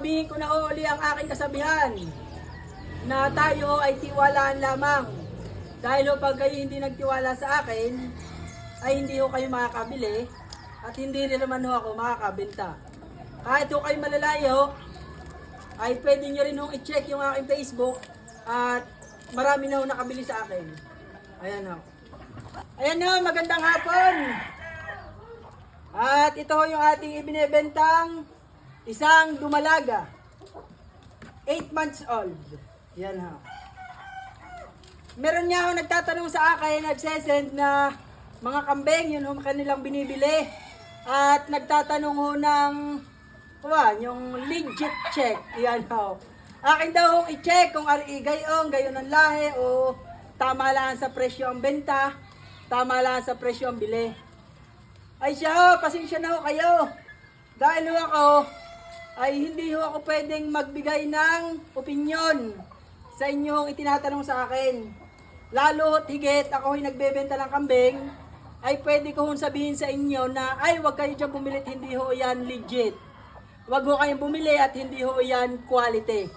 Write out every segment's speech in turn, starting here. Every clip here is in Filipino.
sasabihin ko na ho uli ang aking kasabihan na tayo ay tiwalaan lamang. Dahil ho pag kayo hindi nagtiwala sa akin, ay hindi ho kayo makakabili at hindi rin naman ho ako makakabenta. Kahit ho kayo malalayo, ay pwede nyo rin hong i-check yung aking Facebook at marami na ho nakabili sa akin. Ayan ho. Ayan ho, magandang hapon. At ito ho yung ating ibinebentang isang dumalaga. 8 months old. Yan ho. Meron niya ho nagtatanong sa akin, nagsesend na mga kambing, yun ho kanilang binibili. At nagtatanong ho ng yung legit check. Yan ho. Akin daw hong i-check kung ari gayong, gayon ang lahi o tama lang sa presyo ang benta, tama lang sa presyo ang bili. Ay siya ho, pasensya na ho kayo. Dahil ho ako, ay hindi ho ako pwedeng magbigay ng opinyon sa inyong itinatanong sa akin. Lalo higit ako ay nagbebenta ng kambing, ay pwede ko hong sabihin sa inyo na ay wag kayo dyan bumili at hindi ho yan legit. Wag ho kayong bumili at hindi ho yan quality.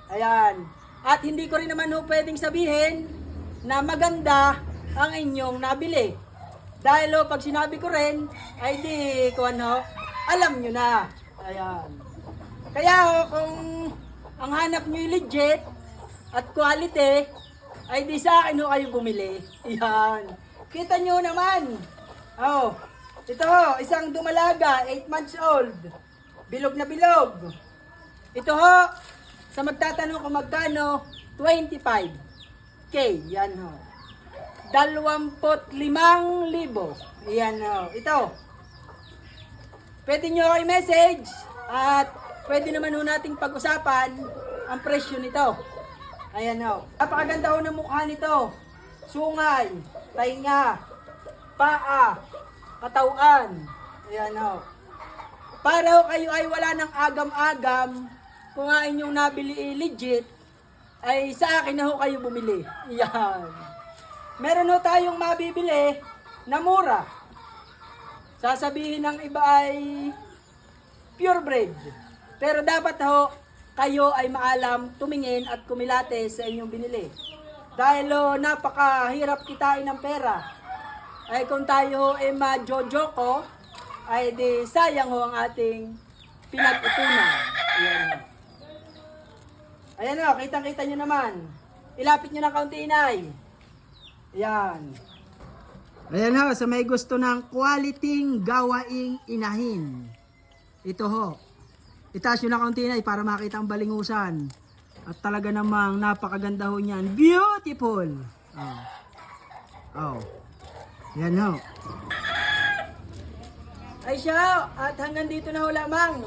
Ayan. At hindi ko rin naman ho pwedeng sabihin na maganda ang inyong nabili. Dahil ho, pag sinabi ko rin, ay di, alam nyo na. Ayan. Kaya ho, kung ang hanap nyo yung legit at quality, ay di sa akin ho kayo bumili. Ayan. Kita nyo naman. Oh, ito ho, isang dumalaga, 8 months old. Bilog na bilog. Ito ho, sa magtatanong kung magkano, 25K. Yan ho. 25,000. Yan ho. Ito. Pwede nyo ako i-message at pwede naman ho nating pag-usapan ang presyo nito. Ayan ho. Napakaganda ho ng mukha nito. Sungay, tainga, paa, katawan. Ayan ho. Para ho kayo ay wala ng agam-agam, kung nga inyong nabili legit, ay sa akin na ho kayo bumili. Yan. Meron ho tayong mabibili na mura. Sasabihin ng iba ay purebred. Pero dapat ho, kayo ay maalam tumingin at kumilate sa inyong binili. Dahil ho, napakahirap kitain ng pera. Ay kung tayo ay ma-jojo ay di sayang ho ang ating pinag-ipunan. Ayan ho. Ayan ho, kitang-kita nyo naman. Ilapit nyo ng kaunti, inay. Ayan. Ayan ho, sa may gusto ng quality gawaing inahin. Ito ho. Itaas nyo ng kaunti, inay, para makita ang balingusan. At talaga namang napakaganda ho niyan. Beautiful! Oh. Oh. Ayan ho. Ay siya, at hanggang dito na ho lamang